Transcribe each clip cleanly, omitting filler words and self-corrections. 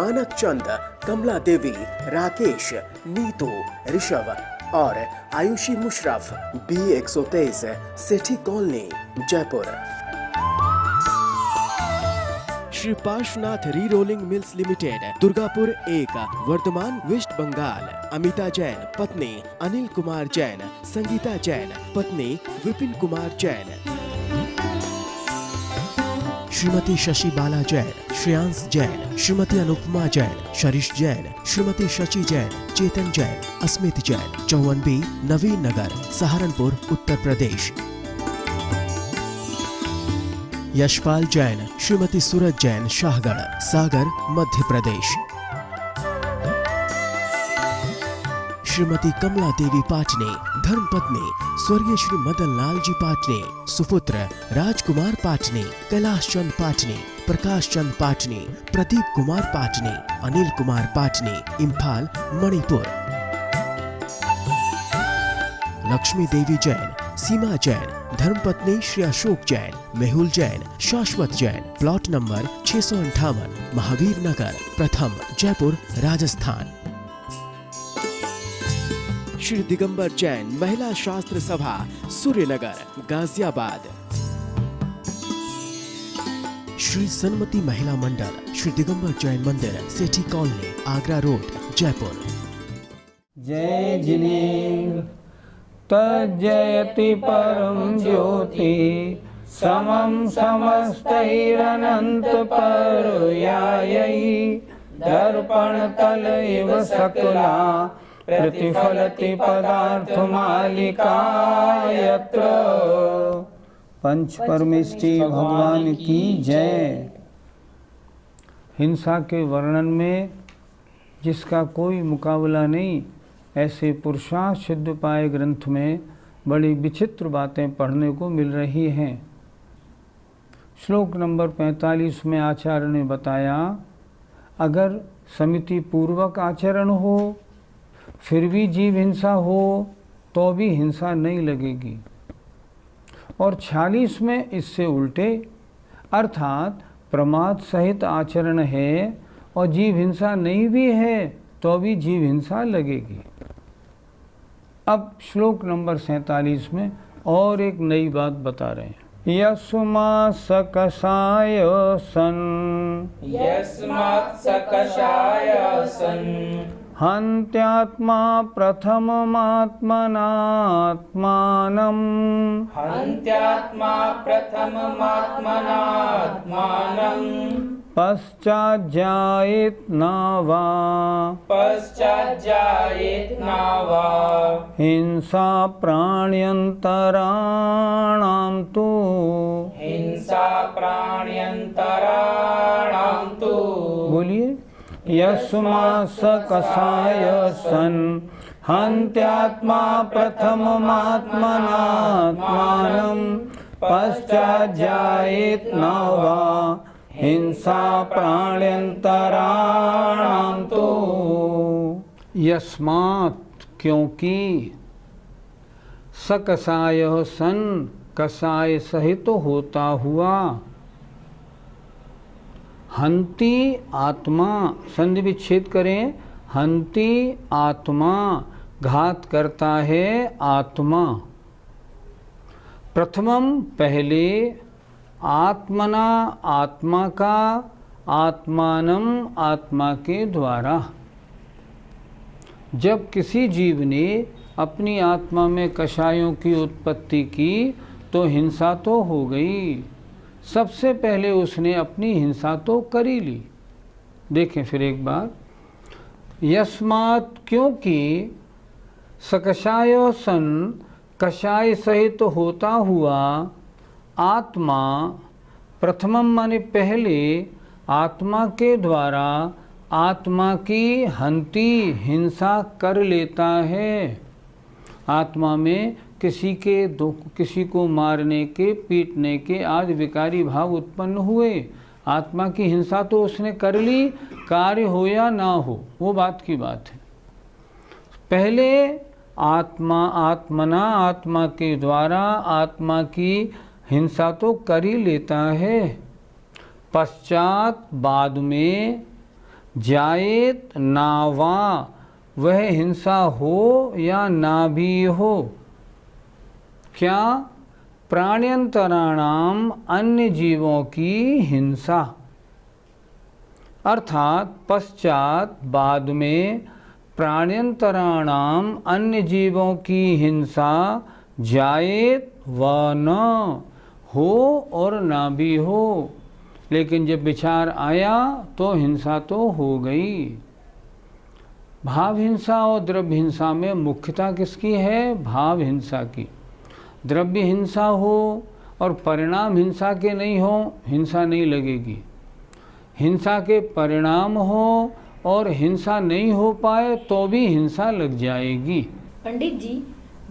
मानक चंद, कमला देवी, राकेश, नीतू, ऋषभ और Ayushi Musharraf, B123, Sethi colony, Jaipur. Shri Parshwanath re rolling mills limited, Durgapur 1, Vardhaman, west Bengal. Amita Jain, पत्नी अनिल कुमार जैन, संगीता जैन, पत्नी विपिन कुमार जैन। श्रीमती शशि बाला जैन, श्रेयांश जैन, श्रीमती अनुपमा जैन, शरीश जैन, श्रीमती शशि जैन, चेतन जैन, अस्मित जैन, 54B, नवीन नगर, सहारनपुर, उत्तर प्रदेश। यशपाल जैन, श्रीमती सूरज जैन, शाहगढ़, सागर, मध्य प्रदेश। श्रीमती कमला देवी पाटनी, धर्मपत्नी स्वर्गीय श्री मदन लाल जी पाटनी, सुपुत्र राजकुमार पाटनी, कैलाश चंद पाटनी, प्रकाश चंद पाटनी, प्रदीप कुमार पाटनी, अनिल कुमार पाटनी, इम्फाल, मणिपुर। लक्ष्मी देवी जैन, सीमा जैन, धर्मपत्नी श्री अशोक जैन, मेहुल जैन, शाश्वत जैन, प्लॉट नंबर 658, महावीर नगर, प्रथम, जयपुर, राजस्थान। श्री दिगंबर जैन, महिला शास्त्र सभा, सूर्यनगर, गाजियाबाद। श्री सन्मति महिला मंडल, श्री दिगंबर जैन मंदिर, सेठी कॉलोनी, आगरा रोड, जयपुर। जय जिनेन्द्र तज्जयति परम ज्योति, समं समस्तैरनंत पर्यायैः, दर्पणतल इव सकला प्रतिफलति पदार्थमालिका यत्र। पंच परमेष्टि भगवान की जय। हिंसा के वर्णन में जिसका कोई मुकाबला नहीं, ऐसे पुरुषार्थ सिद्ध पाए ग्रंथ में बड़ी विचित्र बातें पढ़ने को मिल रही हैं। श्लोक नंबर 45 में आचार्य ने बताया, अगर समिति पूर्वक आचरण हो फिर भी जीव हिंसा हो तो भी हिंसा नहीं लगेगी। और 46 में इससे उल्टे, अर्थात प्रमाद सहित आचरण है और जीव हिंसा नहीं भी है तो भी जीव हिंसा लगेगी। अब श्लोक नंबर 47 में और एक नई बात बता रहे हैं। यस्मात् सकषाय सन् हन्त्यात्मा प्रथममात्मनात्मानं पश्चाज्जायेत न वा हिंसा प्राण्यन्तराणां तु बोलिए। यस्मात् सकषाय सन् हन्त्यात्मा प्रथममात्मनात्मानं पश्चाज्जायेत न वा हिंसा प्राण्यन्तराणां तु। यस्मात् क्योंकि, सकषाय सन् कषाय सहित होता हुआ, हंती आत्मा, संधि विच्छेद करें, हंती आत्मा घात करता है आत्मा, प्रथमम पहले, आत्मना आत्मा का, आत्मानम आत्मा के द्वारा। जब किसी जीव ने अपनी आत्मा में कषायों की उत्पत्ति की तो हिंसा तो हो गई, सबसे पहले उसने अपनी हिंसा तो कर ही ली। देखें फिर एक बार, यस्मात् क्योंकि, सकषाय सन् कषाय सहित तो होता हुआ, आत्मा प्रथमम माने पहले, आत्मा के द्वारा आत्मा की हंती हिंसा कर लेता है। आत्मा में किसी को मारने के, पीटने के आदि विकारी भाव उत्पन्न हुए, आत्मा की हिंसा तो उसने कर ली, कार्य हो या ना हो वो बात की बात है। पहले आत्मना आत्मा के द्वारा आत्मा की हिंसा तो कर ही लेता है, पश्चात बाद में जायेत नावा, वह हिंसा हो या ना भी हो। क्या? प्राण्यंतराणाम, अन्य जीवों की हिंसा, अर्थात पश्चात बाद में प्राण्यंतराणाम, अन्य जीवों की हिंसा, जायेत व न, हो और ना भी हो, लेकिन जब विचार आया तो हिंसा तो हो गई। भाव हिंसा और द्रव्य हिंसा में मुख्यता किसकी है? भाव हिंसा की। द्रव्य हिंसा हो और परिणाम हिंसा के नहीं हो, हिंसा नहीं लगेगी। हिंसा के परिणाम हो और हिंसा नहीं हो पाए तो भी हिंसा लग जाएगी। पंडित जी,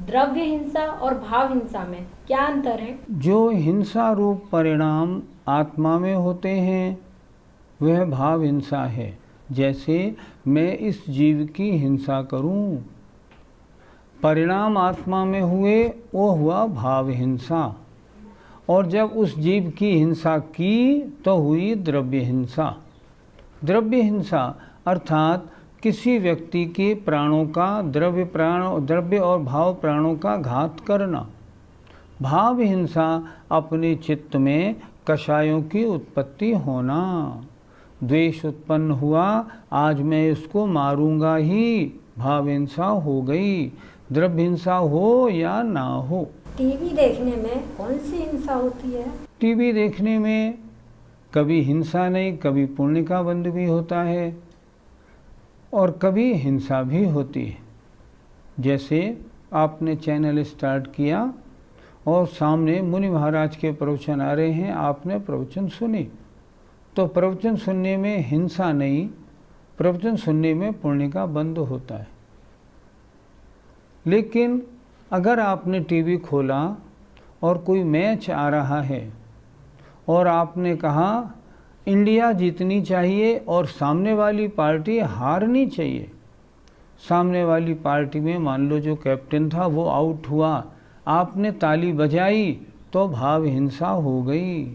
द्रव्य हिंसा और भाव हिंसा में क्या अंतर है? जो हिंसा रूप परिणाम आत्मा में होते हैं वह भाव हिंसा है। जैसे मैं इस जीव की हिंसा करूं, परिणाम आत्मा में हुए, वो हुआ भाव हिंसा। और जब उस जीव की हिंसा की तो हुई द्रव्य हिंसा। द्रव्य हिंसा अर्थात किसी व्यक्ति के प्राणों का, द्रव्य और भाव प्राणों का घात करना। भाव हिंसा अपने चित्त में कषायों की उत्पत्ति होना। द्वेष उत्पन्न हुआ, आज मैं इसको मारूंगा ही, भाव हिंसा हो गई। द्रव्य हिंसा हो या ना हो। टीवी देखने में कौन सी हिंसा होती है? टीवी देखने में कभी हिंसा नहीं, कभी पुण्य का बंध भी होता है और कभी हिंसा भी होती है। जैसे आपने चैनल स्टार्ट किया और सामने मुनि महाराज के प्रवचन आ रहे हैं, आपने प्रवचन सुने, तो प्रवचन सुनने में हिंसा नहीं, प्रवचन सुनने में पुण्य का बंध होता है। लेकिन अगर आपने टीवी खोला और कोई मैच आ रहा है और आपने कहा इंडिया जीतनी चाहिए और सामने वाली पार्टी हारनी चाहिए, सामने वाली पार्टी में मान लो जो कैप्टन था वो आउट हुआ, आपने ताली बजाई तो भाव हिंसा हो गई।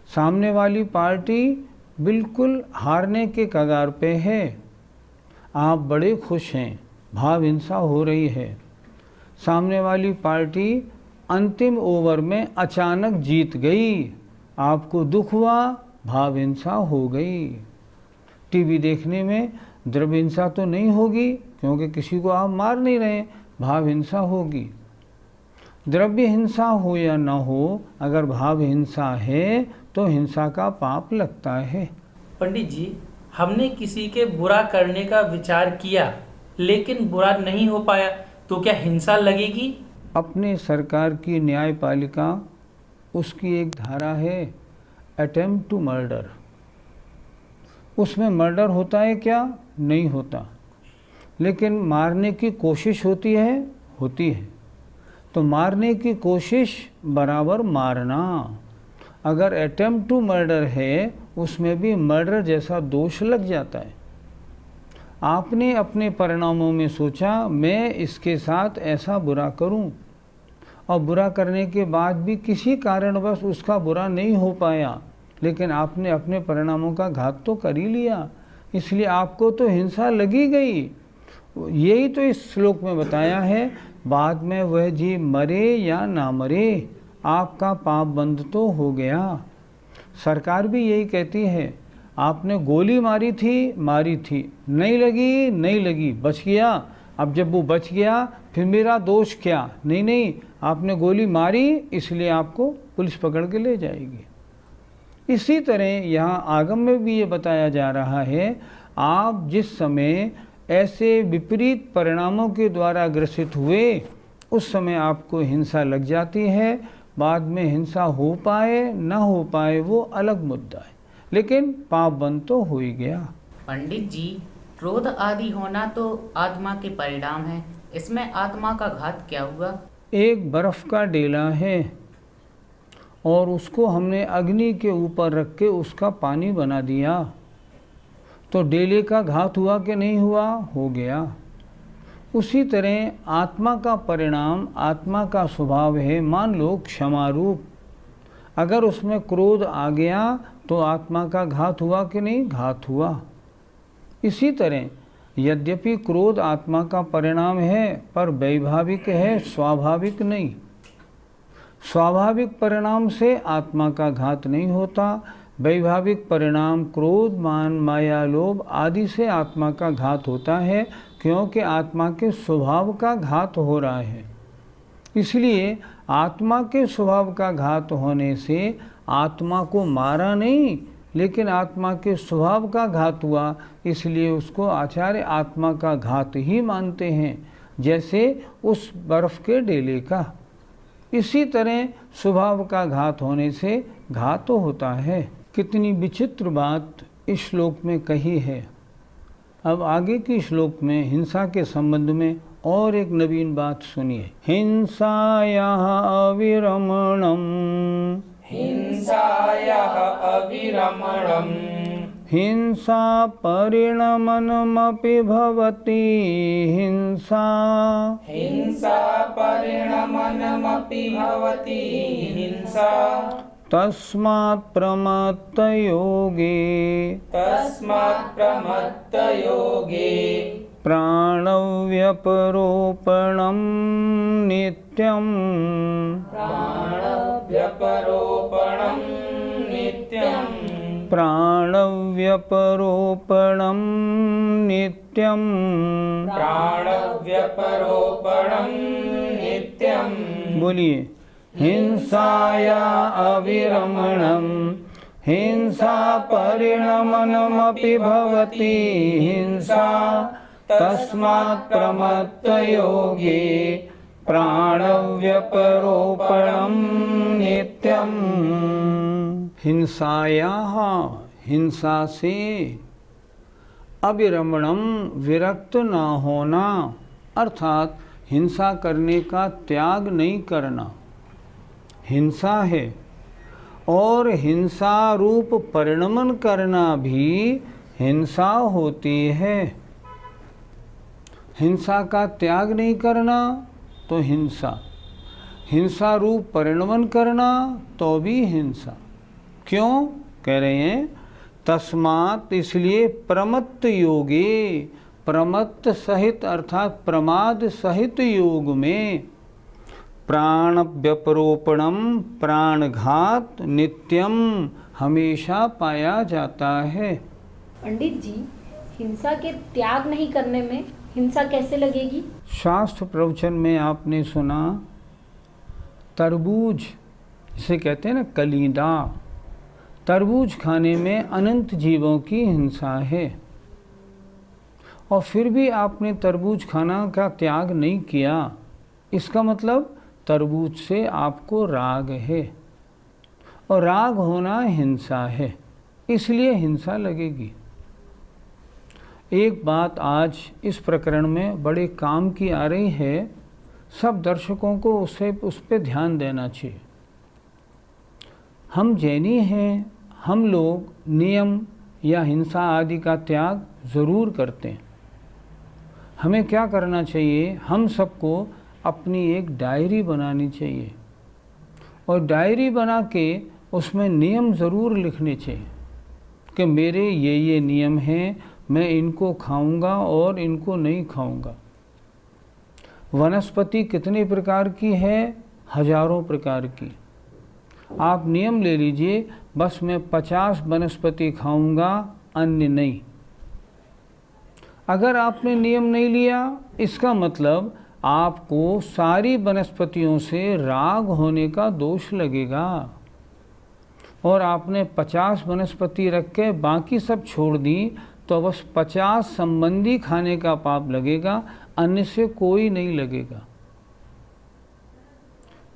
सामने वाली पार्टी बिल्कुल हारने के कगार पे है, आप बड़े खुश हैं, भाव हिंसा हो रही है। सामने वाली पार्टी अंतिम ओवर में अचानक जीत गई, आपको दुख हुआ, भाव हिंसा हो गई। टीवी देखने में द्रव्य हिंसा तो नहीं होगी क्योंकि किसी को आप मार नहीं रहे, भाव हिंसा होगी। द्रव्य हिंसा हो या न हो, अगर भाव हिंसा है तो हिंसा का पाप लगता है। पंडित जी, हमने किसी के बुरा करने का विचार किया लेकिन बुरा नहीं हो पाया तो क्या हिंसा लगेगी? अपने सरकार की न्यायपालिका, उसकी एक धारा है अटेम्प्ट टू मर्डर। उसमें मर्डर होता है क्या? नहीं होता, लेकिन मारने की कोशिश होती है, होती है। तो मारने की कोशिश बराबर मारना। अगर अटेम्प्ट टू मर्डर है उसमें भी मर्डर जैसा दोष लग जाता है। आपने अपने परिणामों में सोचा मैं इसके साथ ऐसा बुरा करूं, और बुरा करने के बाद भी किसी कारणवश उसका बुरा नहीं हो पाया, लेकिन आपने अपने परिणामों का घात तो कर ही लिया, इसलिए आपको तो हिंसा लगी गई। यही तो इस श्लोक में बताया है, बाद में वह जीव मरे या ना मरे, आपका पाप बंद तो हो गया। सरकार भी यही कहती है, आपने गोली मारी थी, नहीं लगी, बच गया। अब जब वो बच गया फिर मेरा दोष क्या? नहीं, आपने गोली मारी इसलिए आपको पुलिस पकड़ के ले जाएगी। इसी तरह यहाँ आगम में भी ये बताया जा रहा है, आप जिस समय ऐसे विपरीत परिणामों के द्वारा ग्रसित हुए उस समय आपको हिंसा लग जाती है। बाद में हिंसा हो पाए न हो पाए वो अलग मुद्दा है, लेकिन पाप बंद तो हो ही गया। पंडित जी, क्रोध आदि होना तो आत्मा के परिणाम है, इसमें आत्मा का घात क्या हुआ? एक बर्फ का डेला है और उसको हमने अग्नि के ऊपर रख के उसका पानी बना दिया, तो डेले का घात हुआ कि नहीं हुआ? हो गया। उसी तरह आत्मा का परिणाम, आत्मा का स्वभाव है, मान लो क्षमा रूप। अगर उसमें क्रोध आ गया तो आत्मा का घात हुआ कि नहीं? घात हुआ। इसी तरह यद्यपि क्रोध आत्मा का परिणाम है पर वैभाविक है, स्वाभाविक नहीं। स्वाभाविक परिणाम से आत्मा का घात नहीं होता, वैभाविक परिणाम क्रोध, मान, माया, लोभ आदि से आत्मा का घात होता है, क्योंकि आत्मा के स्वभाव का घात हो रहा है। इसलिए आत्मा के स्वभाव का घात होने से आत्मा को मारा नहीं, लेकिन आत्मा के स्वभाव का घात हुआ, इसलिए उसको आचार्य आत्मा का घात ही मानते हैं, जैसे उस बर्फ के डेले का। इसी तरह स्वभाव का घात होने से घात होता है। कितनी विचित्र बात इस श्लोक में कही है। अब आगे के श्लोक में हिंसा के संबंध में और एक नवीन बात सुनिए। हिंसायाः अविरमणम्, हिंसायाः अविरमणम्, हिंसा परिणमनमपि भवति, हिंसा हिंसा परिणमनमपि भवति, हिंसा तस्मात् प्रमत्तयोगे, तस्मात् प्रमत्तयोगे, प्राणव्यपरोपणं नित्यं, प्राणव्यपरोपणं नित्यं, प्राणव्यपरोपणं नित्यं, प्राणव्यपरोपणं नित्यं। बोलिए। हिंसाया अविरमणं, हिंसा परिणमनमपि भवति, हिंसा तस्मात् प्रमत्तयोगे, प्राणव्यपरोपणं नित्यं। हिंसायाः, हिंसा से, अविरमणम विरक्त न होना, अर्थात हिंसा करने का त्याग नहीं करना। हिंसा है और हिंसा रूप परिणमन करना भी हिंसा होती है। हिंसा का त्याग नहीं करना तो हिंसा, हिंसा रूप परिणमन करना तो भी हिंसा। क्यों कह रहे हैं? तस्मात्, इसलिए, प्रमत्त योगे, प्रमत्त सहित अर्थात प्रमाद सहित योग में, प्राण व्यपरोपणम, प्राणघात नित्यम, हमेशा पाया जाता है। पंडित जी, हिंसा के त्याग नहीं करने में हिंसा कैसे लगेगी? शास्त्र प्रवचन में आपने सुना तरबूज, इसे कहते हैं ना कलीदा, तरबूज खाने में अनंत जीवों की हिंसा है, और फिर भी आपने तरबूज खाना का त्याग नहीं किया। इसका मतलब तरबूज से आपको राग है, और राग होना हिंसा है, इसलिए हिंसा लगेगी। एक बात आज इस प्रकरण में बड़े काम की आ रही है, सब दर्शकों को उस पर ध्यान देना चाहिए। हम जैनी हैं, हम लोग नियम या हिंसा आदि का त्याग ज़रूर करते हैं। हमें क्या करना चाहिए? हम सबको अपनी एक डायरी बनानी चाहिए, और डायरी बना के उसमें नियम ज़रूर लिखने चाहिए कि मेरे ये नियम हैं, मैं इनको खाऊंगा और इनको नहीं खाऊंगा। वनस्पति कितने प्रकार की है? हजारों प्रकार की। आप नियम ले लीजिए, बस मैं 50 वनस्पति खाऊंगा, अन्य नहीं। अगर आपने नियम नहीं लिया, इसका मतलब आपको सारी वनस्पतियों से राग होने का दोष लगेगा, और आपने 50 वनस्पति रख के बाकी सब छोड़ दी तो बस 50 संबंधी खाने का पाप लगेगा, अन्य से कोई नहीं लगेगा।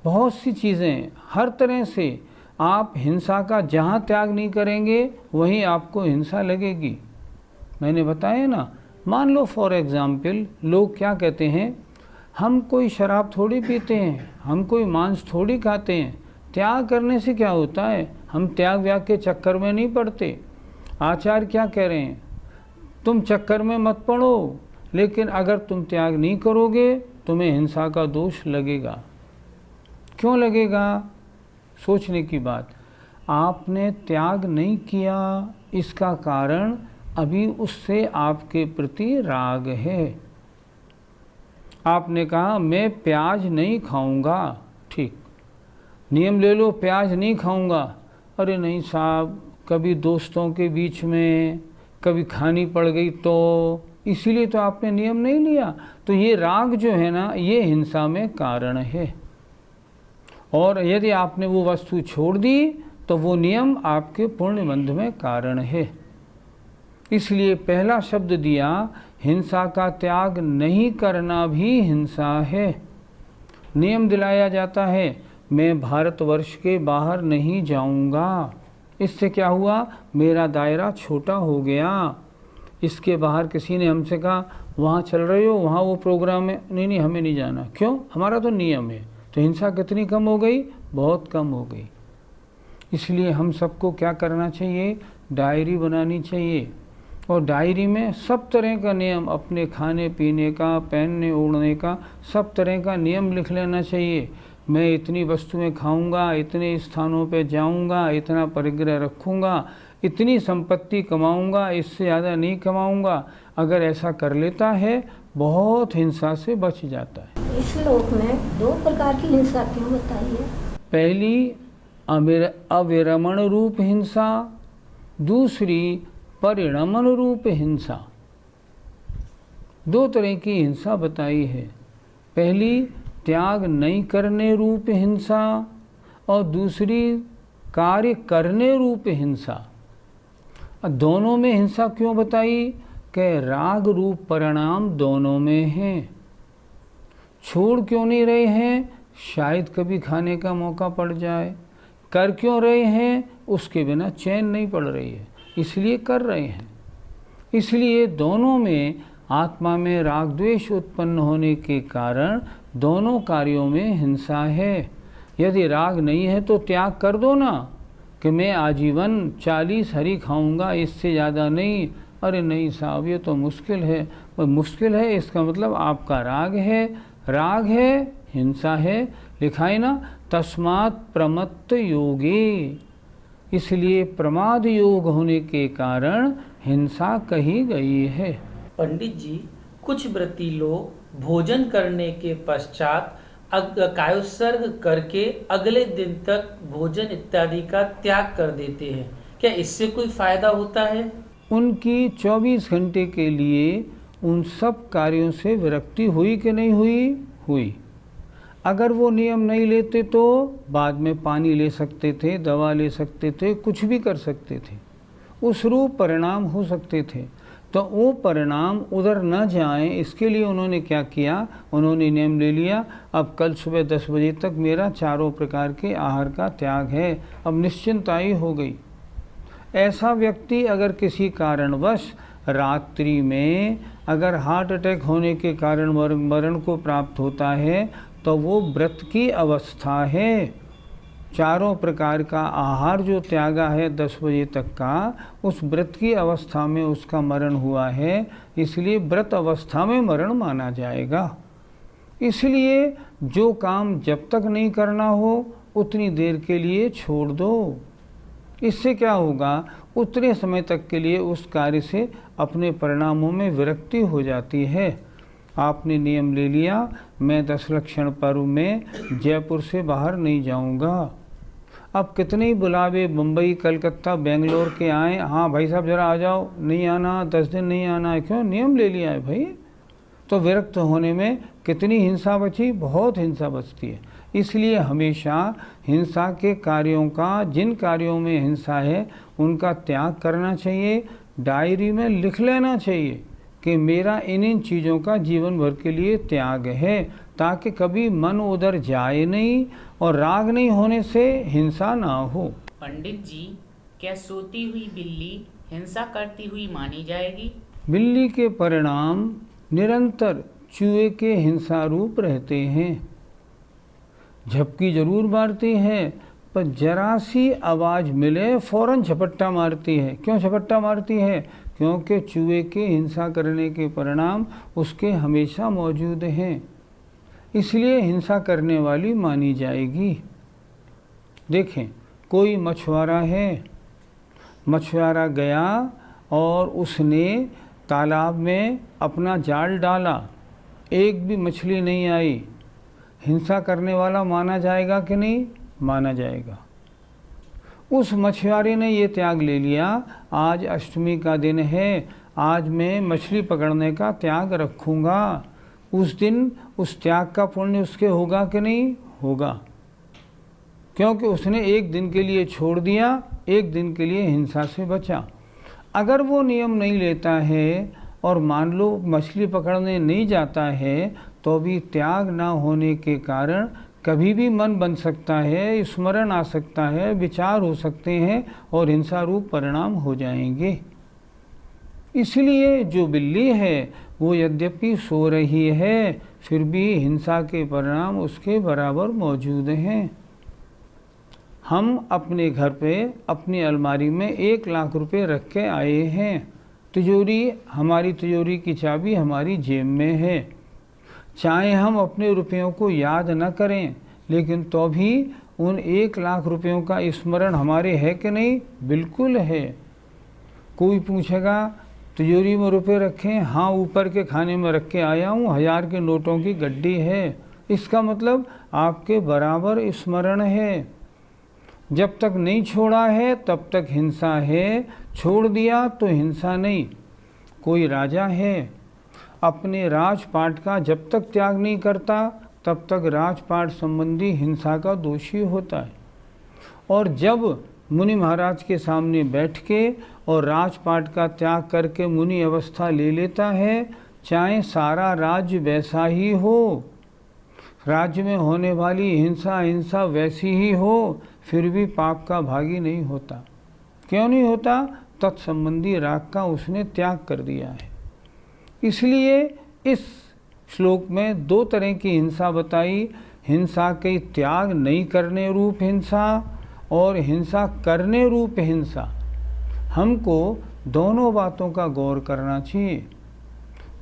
बहुत सी चीज़ें, हर तरह से आप हिंसा का जहाँ त्याग नहीं करेंगे वहीं आपको हिंसा लगेगी। मैंने बताया ना, मान लो फॉर एग्ज़ाम्पल लोग क्या कहते हैं, हम कोई शराब थोड़ी पीते हैं, हम कोई मांस थोड़ी खाते हैं, त्याग करने से क्या होता है? हम त्याग व्याग के चक्कर में नहीं पड़ते। आचार्य क्या कह रहे हैं? तुम चक्कर में मत पड़ो, लेकिन अगर तुम त्याग नहीं करोगे तुम्हें हिंसा का दोष लगेगा। क्यों लगेगा? सोचने की बात। आपने त्याग नहीं किया, इसका कारण अभी उससे आपके प्रति राग है। आपने कहा मैं प्याज नहीं खाऊंगा, ठीक, नियम ले लो प्याज नहीं खाऊंगा। अरे नहीं साहब, कभी दोस्तों के बीच में कभी खानी पड़ गई तो, इसीलिए तो आपने नियम नहीं लिया। तो ये राग जो है ना, ये हिंसा में कारण है। और यदि आपने वो वस्तु छोड़ दी तो वो नियम आपके पुण्य बंध में कारण है। इसलिए पहला शब्द दिया, हिंसा का त्याग नहीं करना भी हिंसा है। नियम दिलाया जाता है, मैं भारतवर्ष के बाहर नहीं जाऊंगा। इससे क्या हुआ, मेरा दायरा छोटा हो गया। इसके बाहर किसी ने हमसे कहा वहाँ चल रहे हो, वहाँ वो प्रोग्राम है, नहीं नहीं हमें नहीं जाना। क्यों, हमारा तो नियम है। तो हिंसा कितनी कम हो गई, बहुत कम हो गई। इसलिए हम सबको क्या करना चाहिए, डायरी बनानी चाहिए। और डायरी में सब तरह का नियम, अपने खाने पीने का, पहनने ओढ़ने का, सब तरह का नियम लिख लेना चाहिए। मैं इतनी वस्तुएं खाऊंगा, इतने स्थानों पे जाऊंगा, इतना परिग्रह रखूंगा, इतनी संपत्ति कमाऊंगा, इससे ज़्यादा नहीं कमाऊंगा। अगर ऐसा कर लेता है बहुत हिंसा से बच जाता है। इस श्लोक में 2 प्रकार की हिंसा क्यों बताई है? पहली अविरमण रूप हिंसा, दूसरी परिणमन रूप हिंसा। 2 तरह की हिंसा बताई है। पहली त्याग नहीं करने रूप हिंसा और दूसरी कार्य करने रूप हिंसा। दोनों में हिंसा क्यों बताई कि राग रूप परिणाम दोनों में हैं। छोड़ क्यों नहीं रहे हैं, शायद कभी खाने का मौका पड़ जाए। कर क्यों रहे हैं, उसके बिना चैन नहीं पड़ रही है, इसलिए कर रहे हैं। इसलिए दोनों में आत्मा में राग द्वेष उत्पन्न होने के कारण दोनों कार्यों में हिंसा है। यदि राग नहीं है तो त्याग कर दो ना, कि मैं आजीवन 40 हरी खाऊंगा, इससे ज़्यादा नहीं। अरे नहीं साहब, ये तो मुश्किल है। मुश्किल है इसका मतलब आपका राग है। राग है, हिंसा है। लिखा है ना, तस्मात् प्रमत्त योगी। इसलिए प्रमाद योग होने के कारण हिंसा कही गई है। पंडित जी, कुछ व्रती लोग भोजन करने के पश्चात कायोत्सर्ग करके अगले दिन तक भोजन इत्यादि का त्याग कर देते हैं। क्या इससे कोई फायदा होता है? उनकी 24 घंटे के लिए उन सब कार्यों से विरक्ति हुई कि नहीं हुई? हुई। अगर वो नियम नहीं लेते तो बाद में पानी ले सकते थे, दवा ले सकते थे, कुछ भी कर सकते थे, उस रूप परिणाम हो सकते थे। तो वो परिणाम उधर न जाएं, इसके लिए उन्होंने क्या किया, उन्होंने नियम ले लिया, अब कल सुबह 10 बजे तक मेरा चारों प्रकार के आहार का त्याग है। अब निश्चिंताई हो गई। ऐसा व्यक्ति अगर किसी कारणवश रात्रि में अगर हार्ट अटैक होने के कारण मरण को प्राप्त होता है तो वो व्रत की अवस्था है। चारों प्रकार का आहार जो त्यागा है 10 बजे तक का, उस व्रत की अवस्था में उसका मरण हुआ है, इसलिए व्रत अवस्था में मरण माना जाएगा। इसलिए जो काम जब तक नहीं करना हो उतनी देर के लिए छोड़ दो। इससे क्या होगा, उतने समय तक के लिए उस कार्य से अपने परिणामों में विरक्ति हो जाती है। आपने नियम ले लिया, मैं 10 लक्षण पर्व में जयपुर से बाहर नहीं जाऊंगा। अब कितने ही बुलावे मुंबई, कलकत्ता, बेंगलोर के आए, हाँ भाई साहब ज़रा आ जाओ, नहीं आना, 10 दिन नहीं आना है। क्यों? नियम ले लिया है भाई। तो विरक्त होने में कितनी हिंसा बची? बहुत हिंसा बचती है। इसलिए हमेशा हिंसा के कार्यों का, जिन कार्यों में हिंसा है उनका त्याग करना चाहिए। डायरी में लिख लेना चाहिए कि मेरा इन चीज़ों का जीवन भर के लिए त्याग है, ताकि कभी मन उधर जाए नहीं और राग नहीं होने से हिंसा ना हो। पंडित जी, क्या सोती हुई बिल्ली हिंसा करती हुई मानी जाएगी? बिल्ली के परिणाम निरंतर चूहे के हिंसा रूप रहते हैं। झपकी जरूर मारती है, पर जरा सी आवाज़ मिले फौरन झपट्टा मारती है। क्यों झपट्टा मारती है? क्योंकि चूहे के हिंसा करने के परिणाम उसके हमेशा मौजूद हैं, इसलिए हिंसा करने वाली मानी जाएगी। देखें, कोई मछुआरा है, मछुआरा गया और उसने तालाब में अपना जाल डाला, एक भी मछली नहीं आई, हिंसा करने वाला माना जाएगा कि नहीं? माना जाएगा। उस मछुआरे ने ये त्याग ले लिया, आज अष्टमी का दिन है, आज मैं मछली पकड़ने का त्याग रखूँगा। उस दिन उस त्याग का पुण्य उसके होगा कि नहीं? होगा, क्योंकि उसने एक दिन के लिए छोड़ दिया, एक दिन के लिए हिंसा से बचा। अगर वो नियम नहीं लेता है और मान लो मछली पकड़ने नहीं जाता है, तो भी त्याग ना होने के कारण कभी भी मन बन सकता है, स्मरण आ सकता है, विचार हो सकते हैं और हिंसा रूप परिणाम हो जाएंगे। इसलिए जो बिल्ली है वो यद्यपि सो रही है, फिर भी हिंसा के परिणाम उसके बराबर मौजूद हैं। हम अपने घर पे अपनी अलमारी में 1 लाख रुपए रख के आए हैं। तिजोरी, हमारी तिजोरी की चाबी हमारी जेब में है। चाहे हम अपने रुपयों को याद न करें, लेकिन तो भी उन 1 लाख रुपयों का स्मरण हमारे है कि नहीं? बिल्कुल है। कोई पूछेगा तिजोरी में रुपए रखें? हाँ, ऊपर के खाने में रख के आया हूँ, 1000 के नोटों की गड्डी है। इसका मतलब आपके बराबर स्मरण है। जब तक नहीं छोड़ा है तब तक हिंसा है, छोड़ दिया तो हिंसा नहीं। कोई राजा है, अपने राजपाट का जब तक त्याग नहीं करता तब तक राजपाट संबंधी हिंसा का दोषी होता है। और जब मुनि महाराज के सामने बैठ के और राजपाट का त्याग करके मुनि अवस्था ले लेता है, चाहे सारा राज्य वैसा ही हो, राज्य में होने वाली हिंसा वैसी ही हो, फिर भी पाप का भागी नहीं होता। क्यों नहीं होता? तत्संबंधी राग का उसने त्याग कर दिया है। इसलिए इस श्लोक में 2 तरह की हिंसा बताई, हिंसा के त्याग नहीं करने रूप हिंसा और हिंसा करने रूप हिंसा। हमको दोनों बातों का गौर करना चाहिए।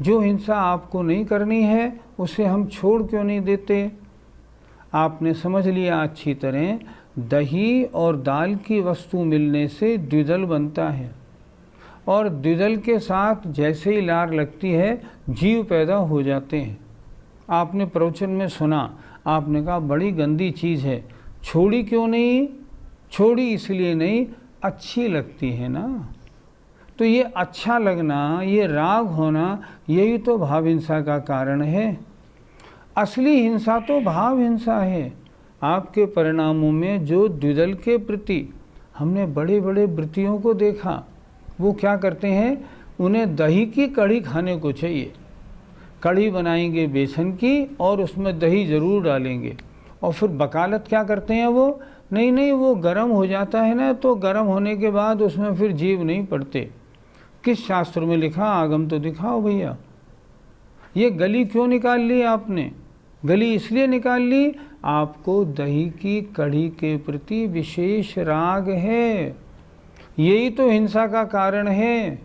जो हिंसा आपको नहीं करनी है उसे हम छोड़ क्यों नहीं देते? आपने समझ लिया अच्छी तरह, दही और दाल की वस्तु मिलने से द्विदल बनता है, और द्विदल के साथ जैसे ही लार लगती है जीव पैदा हो जाते हैं। आपने प्रवचन में सुना, आपने कहा बड़ी गंदी चीज़ है, छोड़ी क्यों नहीं? छोड़ी इसलिए नहीं, अच्छी लगती है ना। तो ये अच्छा लगना, ये राग होना, यही तो भाव हिंसा का कारण है। असली हिंसा तो भाव हिंसा है। आपके परिणामों में जो द्विदल के प्रति हमने बड़े बड़े वृत्तियों को देखा, वो क्या करते हैं? उन्हें दही की कढ़ी खाने को चाहिए। कढ़ी बनाएंगे बेसन की और उसमें दही ज़रूर डालेंगे, और फिर वकालत क्या करते हैं वो? नहीं, वो गर्म हो जाता है ना, तो गर्म होने के बाद उसमें फिर जीव नहीं पड़ते। किस शास्त्र में लिखा? आगम तो दिखाओ भैया। ये गली क्यों निकाल ली आपने? गली इसलिए निकाल ली, आपको दही की कढ़ी के प्रति विशेष राग है। यही तो हिंसा का कारण है।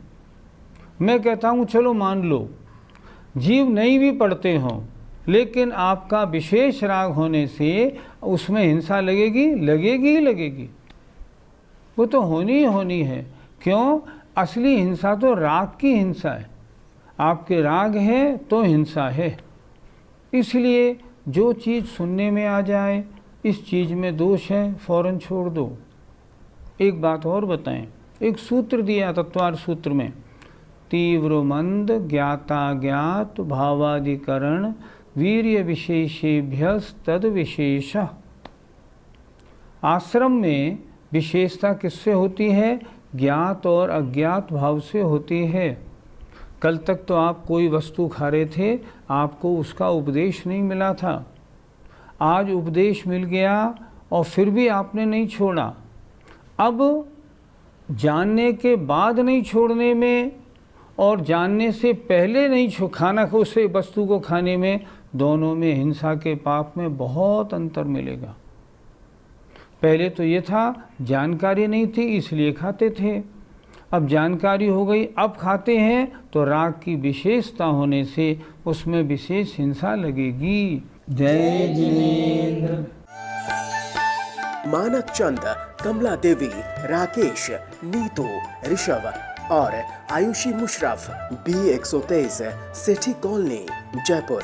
मैं कहता हूँ चलो मान लो जीव नहीं भी पढ़ते हों, लेकिन आपका विशेष राग होने से उसमें हिंसा लगेगी, लगेगी ही लगेगी। वो तो होनी ही होनी है। क्यों? असली हिंसा तो राग की हिंसा है। आपके राग है तो हिंसा है। इसलिए जो चीज़ सुनने में आ जाए, इस चीज़ में दोष है, फौरन छोड़ दो। एक बात और बताएं, एक सूत्र दिया तत्वार सूत्र में, तीव्र मंद ज्ञाता ज्ञात भावाधिकरण वीर्य विशेषेभ्यस तद विशेष। आश्रम में विशेषता किससे होती है? ज्ञात और अज्ञात भाव से होती है। कल तक तो आप कोई वस्तु खा रहे थे, आपको उसका उपदेश नहीं मिला था। आज उपदेश मिल गया और फिर भी आपने नहीं छोड़ा। अब जानने के बाद नहीं छोड़ने में और जानने से पहले नहीं खाना को उसे वस्तु को खाने में, दोनों में हिंसा के पाप में बहुत अंतर मिलेगा। पहले तो ये था जानकारी नहीं थी इसलिए खाते थे, अब जानकारी हो गई अब खाते हैं, तो राग की विशेषता होने से उसमें विशेष हिंसा लगेगी। जय जिनेंद्र। मानक चंद, कमला देवी, राकेश, नीतू, ऋषभ और Ayushi Musharraf, B123, Sethi colony, Jaipur.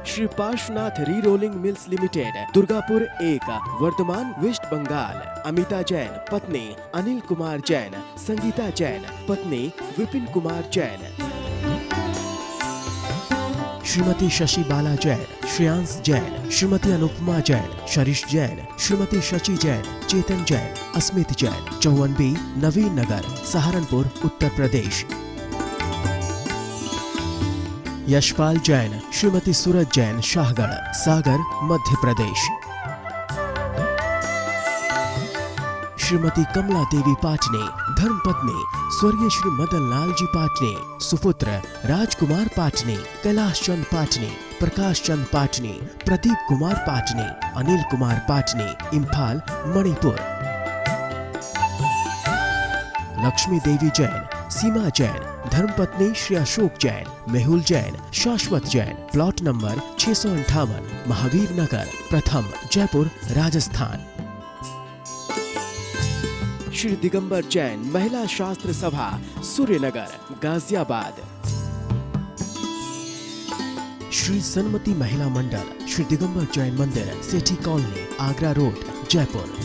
Shri Parshwanath re rolling mills limited, Durgapur 1, Vardhaman, west Bengal. Amita Jain, पत्नी अनिल कुमार जैन, संगीता जैन, पत्नी विपिन कुमार जैन। श्रीमती शशि बाला जैन, श्रेयांश जैन, श्रीमती अनुपमा जैन, शरीश जैन, श्रीमती शची जैन, चेतन जैन, अस्मित जैन, 54B, नवीन नगर, सहारनपुर, उत्तर प्रदेश। यशपाल जैन, श्रीमती सूरज जैन, शाहगढ़, सागर, मध्य प्रदेश। श्रीमती कमला देवी पाटने, धर्मपत्नी स्वर्गीय श्री मदन लाल जी पाटने, सुपुत्र राजकुमार पाटने, कैलाश चंद पाटने, प्रकाश चंद पाटने, प्रदीप कुमार पाटने, अनिल कुमार पाटने, इम्फाल, मणिपुर। लक्ष्मी देवी जैन, सीमा जैन, धर्मपत्नी श्री अशोक जैन, मेहुल जैन, शाश्वत जैन, प्लॉट नंबर 658, महावीर नगर, प्रथम, जयपुर, राजस्थान। श्री दिगंबर जैन, महिला शास्त्र सभा, सूर्यनगर, गाजियाबाद। श्री सन्मति महिला मंडल, श्री दिगंबर जैन मंदिर, सेठी कॉलोनी, आगरा रोड, जयपुर।